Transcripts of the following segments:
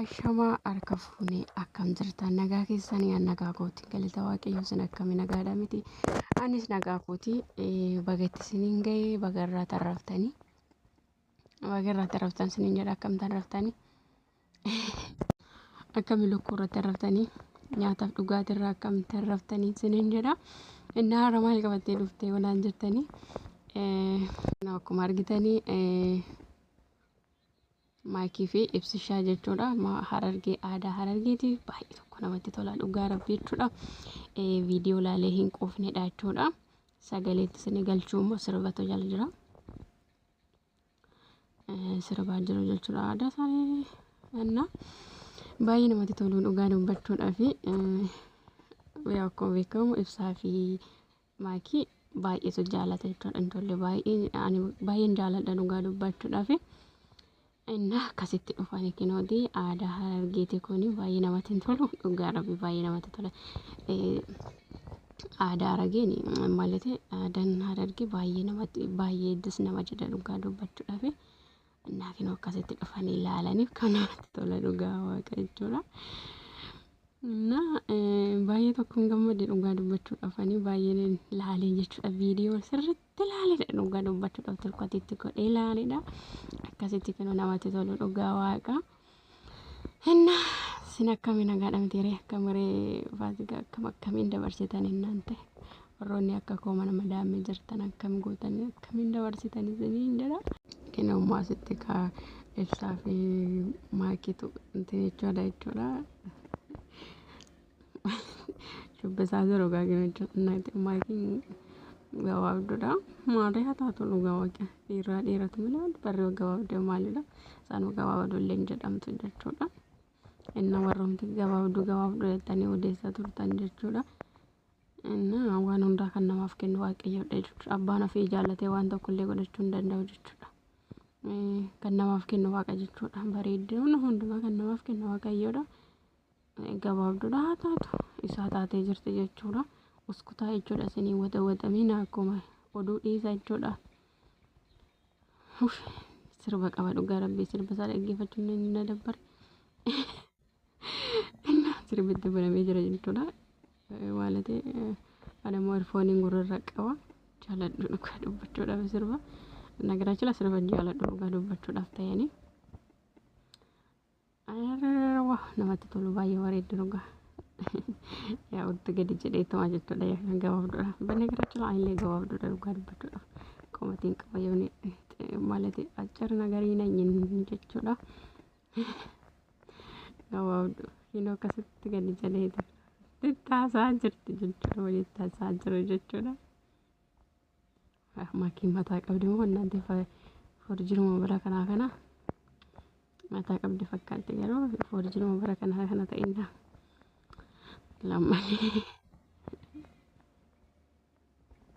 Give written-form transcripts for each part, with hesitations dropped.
Ashamaa harka fuunee akkam jirtan nagaa keessanii nagaa kootiin galata waaqayyoo sin akkami nagaadha miti anis nagaa kootii bagatti siniin ga'ee bagarraa tarraftan siniin jedha akkam tarraftanii akkami lukkuurra tarraftanii nyaataaf dhugaatirraa akkam tarraftanii siniin jedha inni haara maal qabattee dhuftee walaan jirtanii akkuma argitanii maakii fi ibsishaa jechuudha harargee aadaa harargeeti baay'ee tokko namatti tola dhugaa rabbii jechuudha viidiyoo laalee hin quufnedha jechuudha sagaleetti sini galchuu immoo sirbatu jala jira sirbaa jiru jechuudha aadaa isaanii anna baay'ee namatti tolu dhugaa dubbachuudha fi akkuma beekamu ibsaa fi maakii baay'eetu jaalata jechuudha intollee baay'een jaaladha dhugaa dubbachuudha fi Inna akkasitti dhufanii kinooti aadaa harargeeti kuni baay'ee namatti tolu dhugaa rabbii baay'ee namatti tola aadaa harargeeni maalite aadaan harargee baay'ee dis nama jedha dhugaa dubbachuudhaaf innaa kinoo akkasitti dhufanii ilaalaniif kan namatti tola dhugaa waaqa jechuudha inna baay'ee tokkoon gammade dhugaa dubbachuudhaaf baay'ee ilaalee jechuudha viidiyoo sirriitti ilaalee dhugaa dubbachuudhaaf tolkatitti godhee ilaaleedha akkasitti kan namatti tolu dhugaa waaqa inna sin akkami nagaadha mitiiree akkamiree faasikaa akkamiin dabarsitan innante warroonni akka kooma nama daamee jirtan akkam gootan akkamiin dabarsitan isiniin jedha kinammoo asitti ka ibsaa fi maakiitu jechuudha shubbisaa jiru gaagina jechuudha maakiin gabaabduudha maarree haa taatu dhugaa waaqa dheeratu malee barree gabaabduu maalidha isaan gabaabduu illee jedhamtu jechuudha inna warroomti gabaabduu jettanii odeessaa turtan jechuudha inna waan hundaa kan namaaf kennu waaqayyoodha jechuudha abbaan ofii jaallatee waan tokko illee godhachuu hin danda'u jechuudha kan namaaf kennu waaqa jechuudha bareedina hundumaa kan namaaf kennu waaqayyoodha gabaabduudha haa taatu isaa taatee jirti jechuudha uskutaa jechuudha isinii wadawatamina akkuma oduu dhiisa jechuudha sirba qaba dhugaa rabbii sirba isaa dhaggeeffachuun ni dabbare sirbitti banamee jira jechuudha waalate adammoo irfooniin gurrarra qaba jaaladhu dhugaa dubbachuudhaaf sirba nagaraachila sirba jaaladhu dhugaa dubbachuudhaaf ta'anii namatti tolu baay'ee bareeddu dhugaa yaa utti gadi jedhee to'aa jechuudha yaa gabaabduudha banee garaachila illee gabaabduudha dhugaa dubbachuudhaaf qomatiin qabayoonni maalati accarna garii nanyin jechuudha gabaabdu hinoo akkasitti gadi jedhee taasaa jirti jechuudha waliin taasaa jiru jechuudha maakiin mataa qabdi moo naante forjiruma bira kana mataa qabdi fakkaatti garuu forjiruma bira kana ta'inna lamani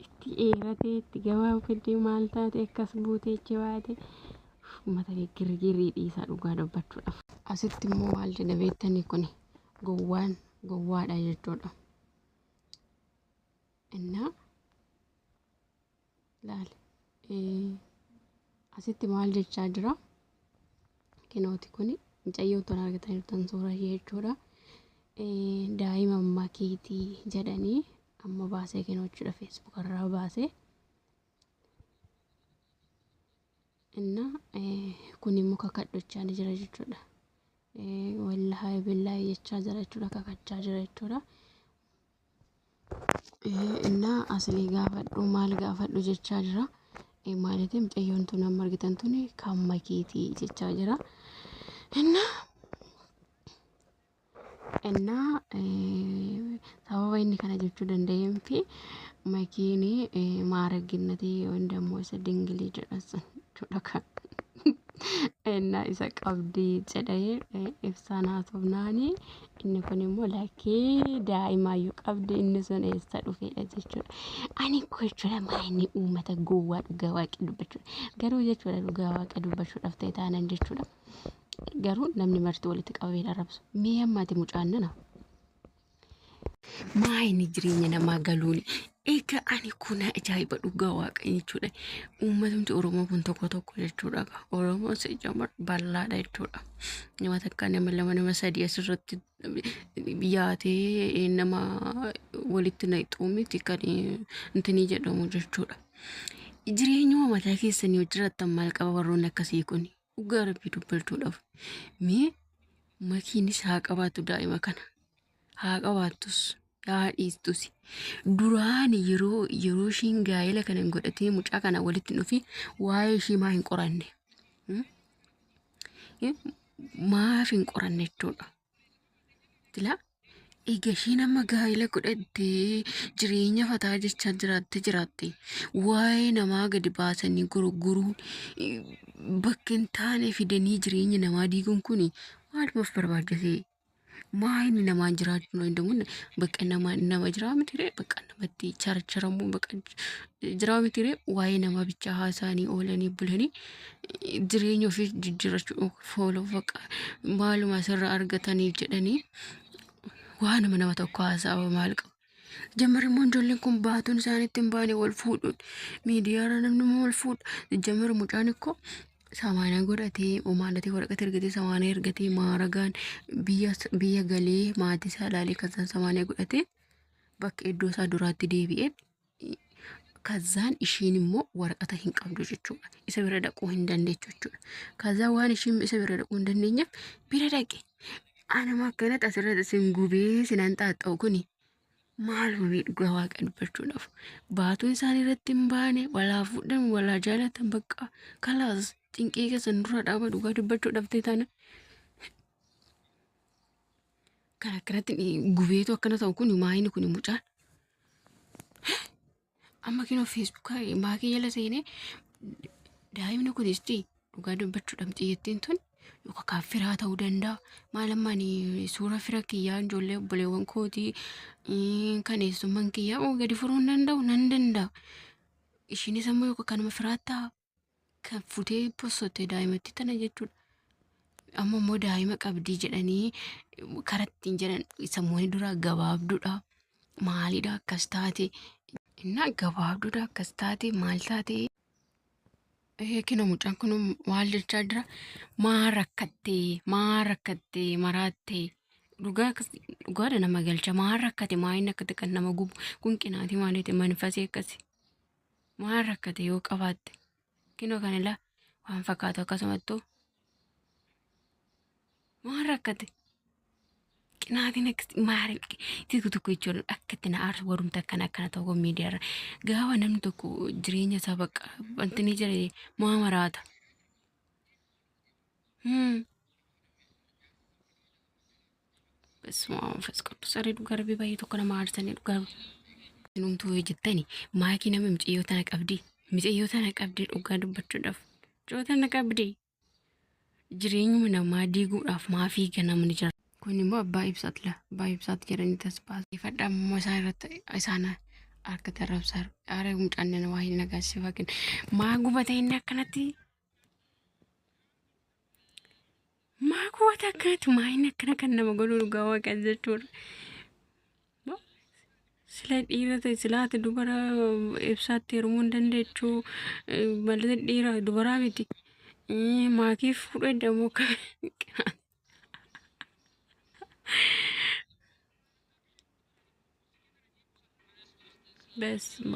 itti eerate itti gabaabdee maal taate akkas buutee jewaate mata girgirii dhiisaa dhugaa dubbachuudhaaf asitti immoo maal jedha beektanii kuni gowwaadha jechuudha inna laali asitti maal jechaa jira kinooti kuni mucayyoo tola argatanii jirtan suuraa ishee jechuudha daa'ima makiitii jedhanii amma baasee kennuudha Facebook irraa baasee inna kun immoo kakadhochaa jira jechuudha wallahi billahi jechaa jira jechuudha kakachaa jira jechuudha inna asli gaafadhu maal gaafadhu jechaa jira maalite mucayyoon tun amma argitan tun kan makiitii jechaa jira inna sababa inni kana jechuu danda'een fi makiini maaraginnati wandammoo isa dingilii jedhasan jechuudha inna isa qabdi jedhee ibsaan haasofnaani inni kun immoo lakkii daa'imaayyuu qabdi inni sun eessa dhufeedha jechuudha ani ko jechuudha maayini uummata gowwaa dhugaa waaqa dubbachuudha garuu jechuudha dhugaa waaqa dubbachuudhaaf ta'e taanan jechuudha garuu namni marti walitti qabee arrabsu mee ammaati mucaannana maayini jireenya namaa galuuni Egaa ani kun ajaa'iba dhugaa waaqayyo jechuudha. Uummatumti Oromoo kun tokko tokko jechuudha. Oromoo sejjamar bal'aadha jechuudha. Nama takka nama lama nama sadii asirratti yaatee nama walitti naqxuu miti kan intini jedhamu jechuudha. Jireenyuma mataa keessanii hojjetan maal qaba warroonni akkasii kun dhugaa rabbii dubbachuudhaaf. Mee makiinis haa qabaatu daa'ima kana. Haa qabaattus yaa dhiistus. Duraan yeroo ishiin gaa'ela kana godhatee mucaa kana walitti dhufi waa'ee ishii maa hin qoranne. Maaf hin qoranne jechuudha. Tila egaa isheen amma gaa'ela godhattee jireenya fataa jechaa jiraatte waa'ee namaa gadi baasanii gurguruun bakka hin taane fidanii jireenya namaa diiguun kun maalif barbaachise? Maayini nama jiraachuu hin danda'u bakka nama jiraa miti bakka namatti charcharamuu bakka jiraa miti waa'ee nama bichaa haasa'anii oolanii bulanii jireenya ofii jijjiirrachuu fooloo bakka maaluma asirraa argataniif jedhanii waan nama tokko haasa'aa maal qabu. Jammarri immoo ijoolleen kun baatuun isaaniitti hin baane wal fuudhuun miidiyaarra namni wal fuudha. Jammarri mucaan ikkoo samaana godhatee omaandatee waraqata ergatee samaana ergatee maaragaan biyya galee maatii isaa ilaalee kazzaan samaana godhatee bakka iddoo isaa duraatti deebi'ee kazzaan ishiin immoo waraqata hin qabdu jechuudha. Isa bira dhaquu hin dandeechu jechuudha. Kazzaan waan ishiin isa bira dhaquu hin dandeenyeef bira dhaqe. Anama akkanatti asirratti sin gubee sinan xaaxa'u kuni maal dhugaa waaqa dubbachuudhaaf baatuun isaanii irratti hin baane walaa fuudhan walaa jaalatan bakka kalaas cinqii keessan dura dhaaba dhugaa dubbachuudhaaf ta'e taana kan akkanatti gubeetu akkana ta'u kun maayini kun mucaan amma kinoo feesbuukaa maakii jala seenee daa'imni kunis dhugaa dubbachuudhaaf xiyyeettiin tun yookaan kaaffiraa ta'uu danda'a. Maalammaan suura fira kiyyaa ijoollee obboleewwan kootii kan eessummaan kiyyaa gadi furuu hin danda'a. Ishiinis ammoo yookaan kanuma firaattaa kan futee posootee daa'imatti tana jechuudha. Amma immoo daa'ima qabdii jedhanii karattiin jedhan sammuun dura gabaabduudha. Maalidha akkas taate? Innaa gabaabduudha akkas taate maal taate? Kina mucaan kun maal jechaa jira? Maa rakkattee maraattee dhugaadha nama galcha maa rakkate maa inni akkate kan nama gubu kun qinaati maaliiti manfasee akkasi maa rakkate yoo qabaatte kinoo kan ilaa waan fakkaatu akkasumattuu maa rakkate qinaatiin akkasi maari tiku tokko jechuudha akkatti na aarsu warumta akkana ta'uu miidiyaarra gaafa namni tokko jireenya isaa bakka wanti ni jira maa maraata. Bsm fasqatu saree dhugaa rabbii baay'ee tokko nama aarsanii dhugaa numtuu jettani maakii nama miceeyyoo tana qabdi dhugaa dubbachuudhaaf miceeyyoo tana qabdi jireenyuma namaa diiguudhaaf maa fiiga namni jira. Kun immoo abbaa ibsaati jedhanii tasbaasii fadhaa immoo isaan irratti isaan harkatti arrabsaa aara mucaan waa hin nagaasifa kenna maa gubata inni akkanatti maa gubata akkanatti maa inni akkana kan nama godhu dhugaa waaqaa jechuudha. Sila dhiira ta'e silaati dubara ibsaatti hirmuu hin dandeechuu malee dhiira dubaraa miti maakiif fudhadha moo kan Bsm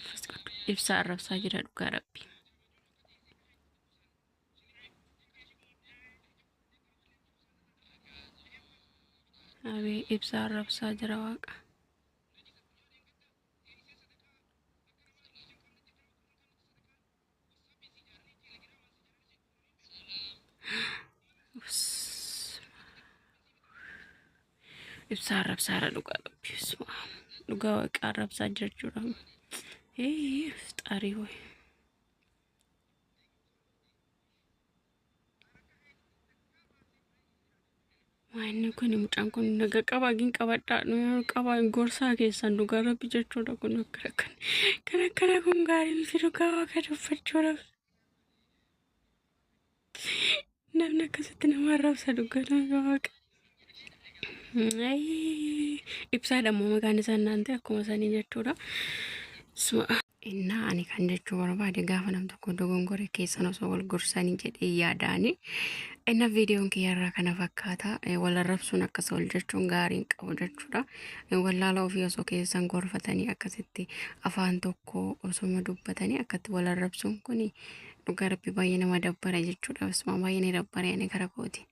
fasqatu ibsaa arrabsaa jira dhugaa rabbii. Abee ibsaa arrabsaa jira waaqa. Ibsaa arrabsaa jira dhugaa rabbii. Dhugaa waaqa arrabsaa jechuudha. Xaarii hoy. Waanni kun mucaan kun naga qabaa gin qabadhaa qabaa gorsaa keessan dhugaa rabbii jechuudha kun akkana kun gaarii miti dhugaa waaqa dubbachuudhaaf. Namni akkasitti nama arrabsa dhugaa nama waaqa. Ibsaadha immoo maqaan isaa naante akkuma sanii jechuudha. Innaa ani kan jechuu barbaade gaafa nam tokko dogongore keessan osoo wal gorsanii jedhee yaadaani. Inna viidiyoon kiyyarraa kana fakkaata. Wal arrabsuun akkas wal jechuun gaariin qabu jechuudha. Wallaala ofii osoo keessan gorfatanii akkasitti afaan tokko osoma dubbatanii akkatti wal arrabsuun kuni dhugaa rabbi baay'ee nama dabbara jechuudha. Baay'ee ni dabbara ani gara kooti.